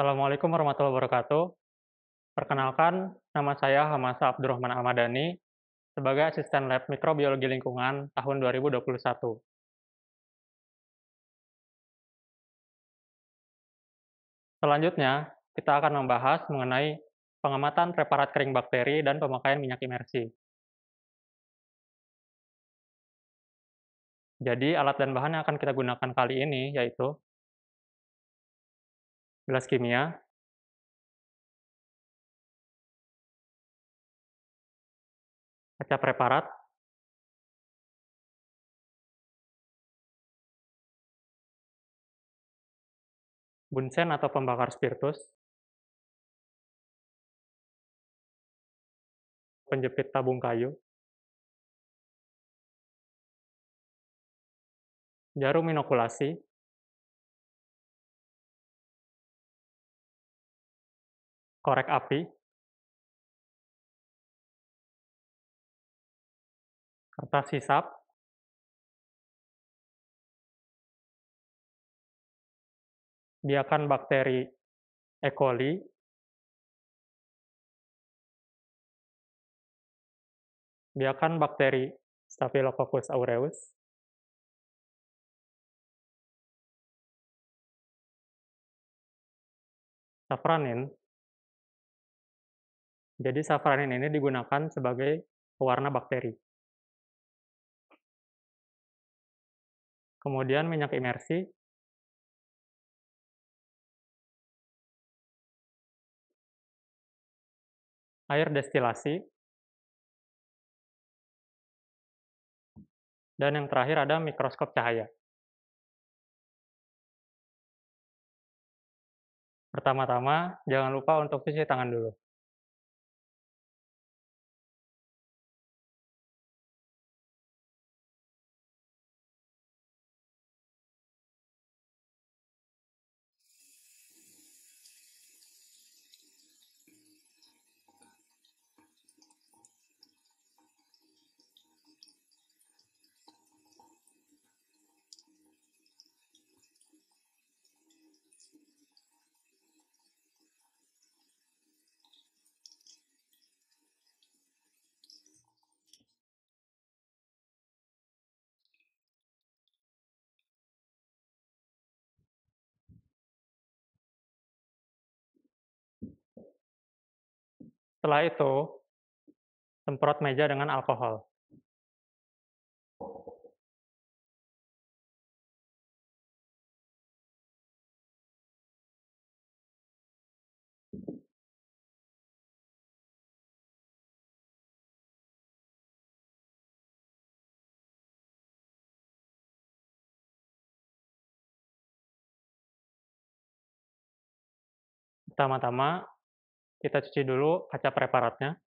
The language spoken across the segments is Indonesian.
Assalamualaikum warahmatullahi wabarakatuh. Perkenalkan, nama saya Hamasa Abdurrahman Ahmadani sebagai asisten lab mikrobiologi lingkungan tahun 2021. Selanjutnya, kita akan membahas mengenai pengamatan preparat kering bakteri dan pemakaian minyak imersi. Jadi, alat dan bahan yang akan kita gunakan kali ini yaitu gelas kimia, kaca preparat, bunsen atau pembakar spiritus, penjepit tabung kayu, jarum inokulasi, korek api, kertas hisap, biakan bakteri E. coli, biakan bakteri Staphylococcus aureus, safranin. Jadi safranin ini digunakan sebagai pewarna bakteri. Kemudian minyak imersi, air destilasi, dan yang terakhir ada mikroskop cahaya. Pertama-tama, jangan lupa untuk cuci tangan dulu. Setelah itu, semprot meja dengan alkohol. Pertama-tama, kita cuci dulu kaca preparatnya.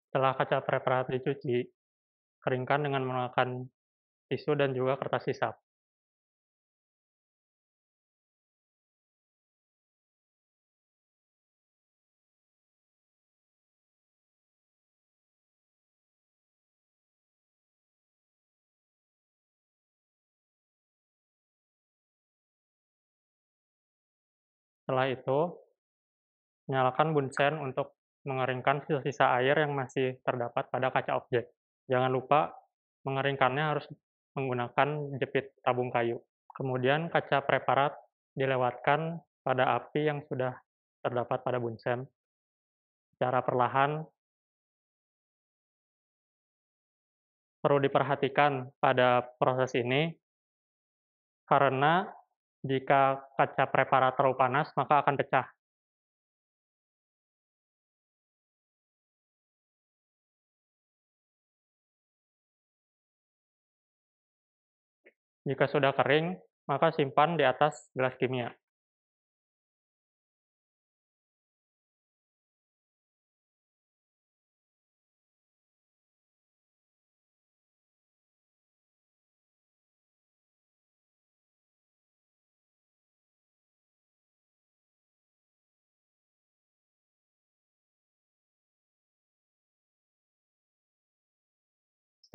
Setelah kaca preparat dicuci, keringkan dengan menggunakan tisu dan juga kertas hisap. Setelah itu, nyalakan bunsen untuk mengeringkan sisa-sisa air yang masih terdapat pada kaca objek. Jangan lupa mengeringkannya harus menggunakan jepit tabung kayu. Kemudian kaca preparat dilewatkan pada api yang sudah terdapat pada bunsen secara perlahan. Perlu diperhatikan pada proses ini karena jika kaca preparat terlalu panas maka akan pecah. Jika sudah kering, maka simpan di atas gelas kimia.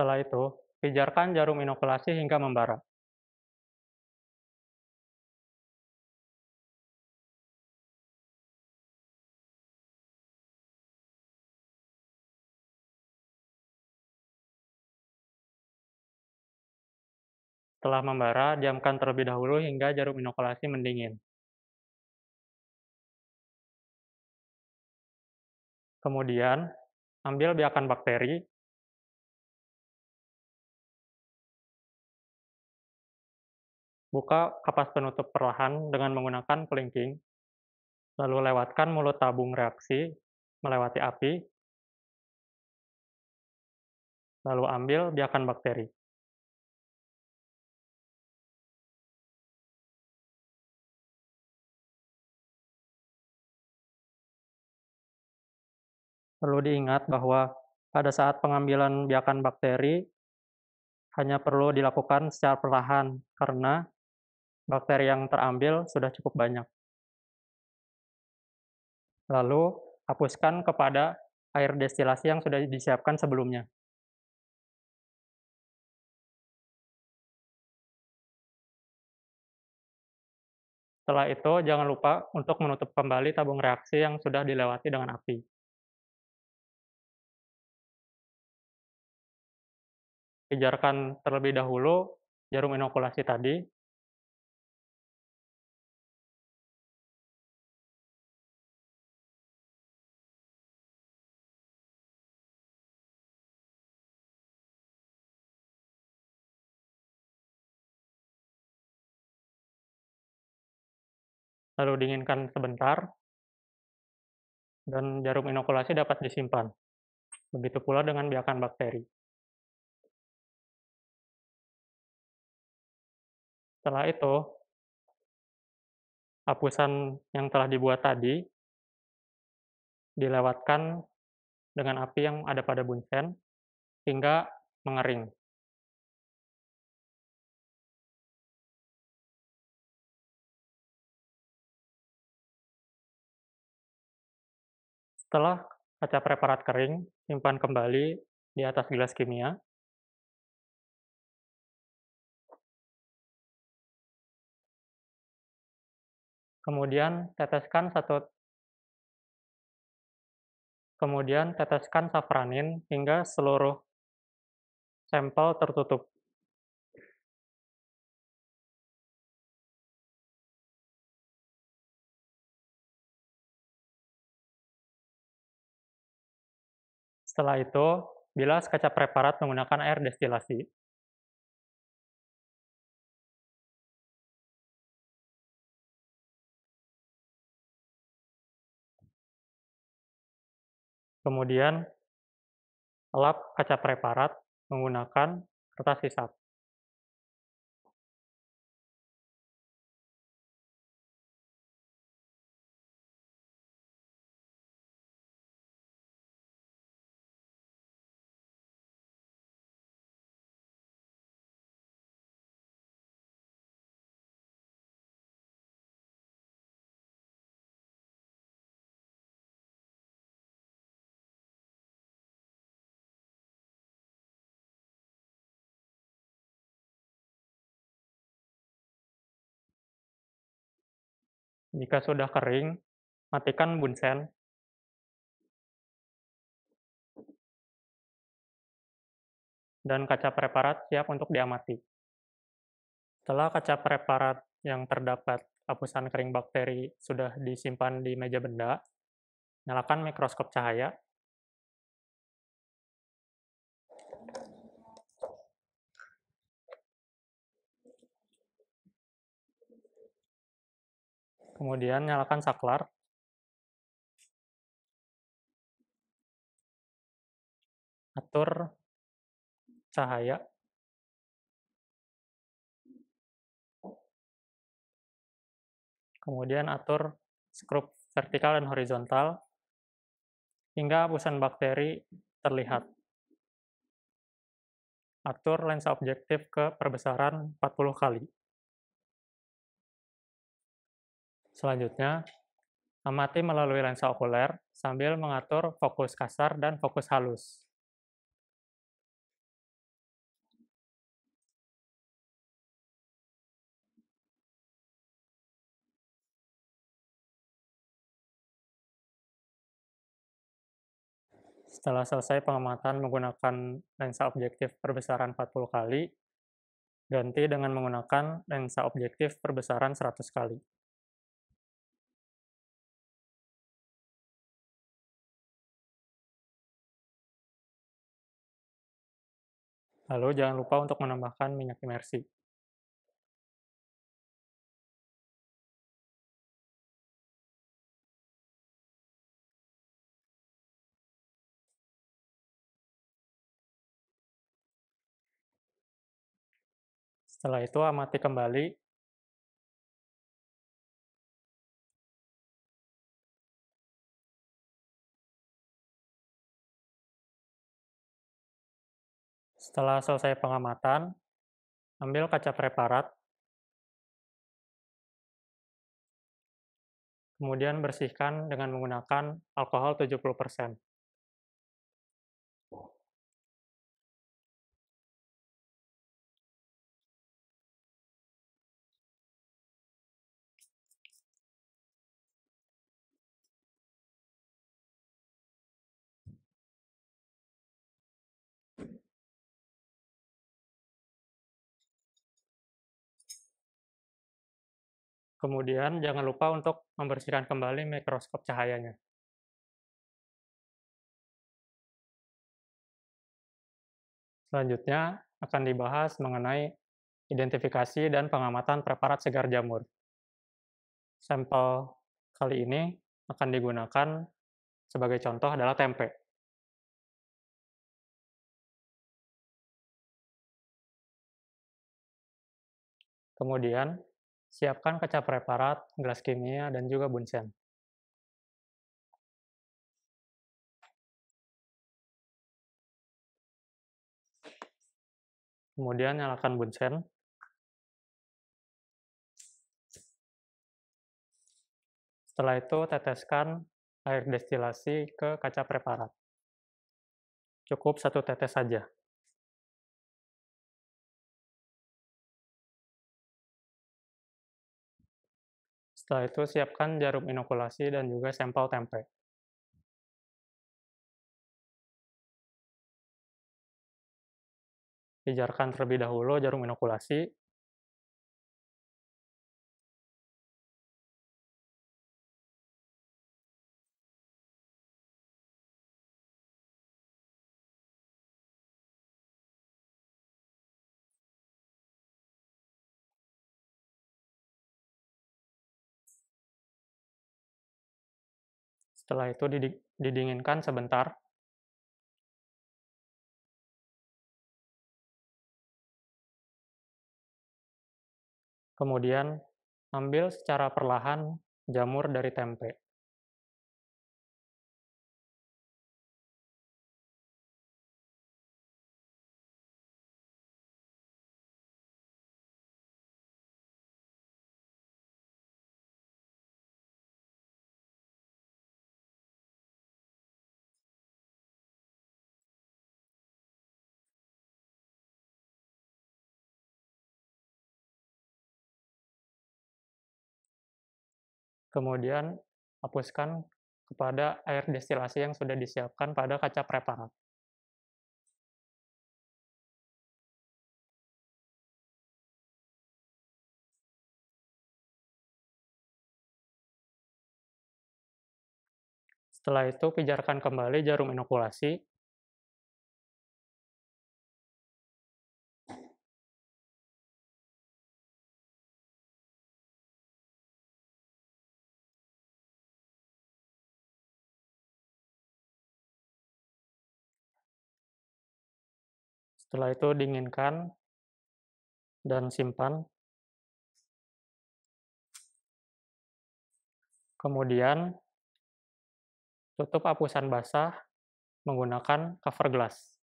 Setelah itu, pijarkan jarum inokulasi hingga membara. Setelah membara, diamkan terlebih dahulu hingga jarum inokulasi mendingin. Kemudian, ambil biakan bakteri, buka kapas penutup perlahan dengan menggunakan kelingking, lalu lewatkan mulut tabung reaksi melewati api, lalu ambil biakan bakteri. Perlu diingat bahwa pada saat pengambilan biakan bakteri hanya perlu dilakukan secara perlahan karena bakteri yang terambil sudah cukup banyak. Lalu, hapuskan kepada air destilasi yang sudah disiapkan sebelumnya. Setelah itu, jangan lupa untuk menutup kembali tabung reaksi yang sudah dilewati dengan api. Pijarkan terlebih dahulu jarum inokulasi tadi, lalu dinginkan sebentar, dan jarum inokulasi dapat disimpan. Begitu pula dengan biakan bakteri. Setelah itu, hapusan yang telah dibuat tadi dilewatkan dengan api yang ada pada bunsen hingga mengering. Setelah kaca preparat kering, simpan kembali di atas gelas kimia. Kemudian teteskan safranin hingga seluruh sampel tertutup. Setelah itu, bilas kaca preparat menggunakan air destilasi. Kemudian, lap kaca preparat menggunakan kertas hisap. Jika sudah kering, matikan bunsen. Dan kaca preparat siap untuk diamati. Setelah kaca preparat yang terdapat hapusan kering bakteri sudah disimpan di meja benda, nyalakan mikroskop cahaya. Kemudian nyalakan saklar. Atur cahaya. Kemudian atur skrup vertikal dan horizontal hingga hapusan bakteri terlihat. Atur lensa objektif ke perbesaran 40 kali. Selanjutnya, amati melalui lensa okuler sambil mengatur fokus kasar dan fokus halus. Setelah selesai pengamatan menggunakan lensa objektif perbesaran 40 kali, ganti dengan menggunakan lensa objektif perbesaran 100 kali. Lalu jangan lupa untuk menambahkan minyak imersi. Setelah itu amati kembali. Setelah selesai pengamatan, ambil kaca preparat, kemudian bersihkan dengan menggunakan alkohol 70%. Kemudian jangan lupa untuk membersihkan kembali mikroskop cahayanya. Selanjutnya akan dibahas mengenai identifikasi dan pengamatan preparat segar jamur. Sampel kali ini akan digunakan sebagai contoh adalah tempe. Kemudian, siapkan kaca preparat, gelas kimia, dan juga bunsen. Kemudian nyalakan bunsen. Setelah itu teteskan air destilasi ke kaca preparat. Cukup 1 tetes saja. Setelah itu siapkan jarum inokulasi dan juga sampel tempe. Pijarkan terlebih dahulu jarum inokulasi. Setelah itu didinginkan sebentar. Kemudian ambil secara perlahan jamur dari tempe. Kemudian hapuskan kepada air destilasi yang sudah disiapkan pada kaca preparat. Setelah itu pijarkan kembali jarum inokulasi. Setelah itu dinginkan dan simpan. Kemudian tutup hapusan basah menggunakan cover gelas.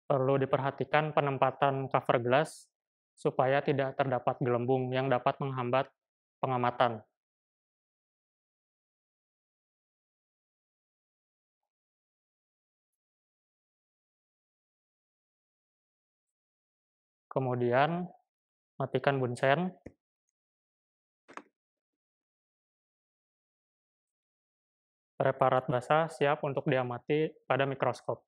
Perlu diperhatikan penempatan cover gelas supaya tidak terdapat gelembung yang dapat menghambat pengamatan. Kemudian matikan bunsen. Preparat basah siap untuk diamati pada mikroskop.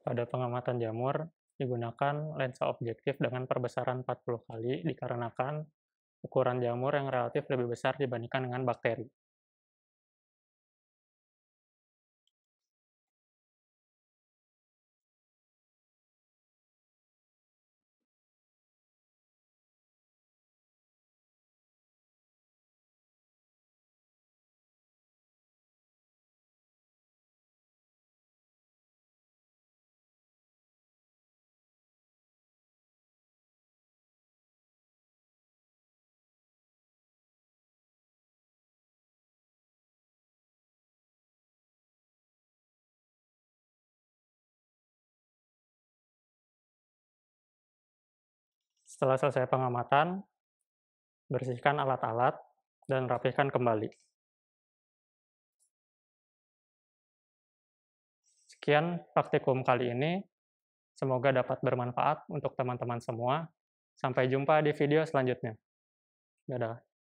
Pada pengamatan jamur, digunakan lensa objektif dengan perbesaran 40 kali dikarenakan ukuran jamur yang relatif lebih besar dibandingkan dengan bakteri. Setelah selesai pengamatan, bersihkan alat-alat dan rapihkan kembali. Sekian praktikum kali ini, semoga dapat bermanfaat untuk teman-teman semua. Sampai jumpa di video selanjutnya. Dadah.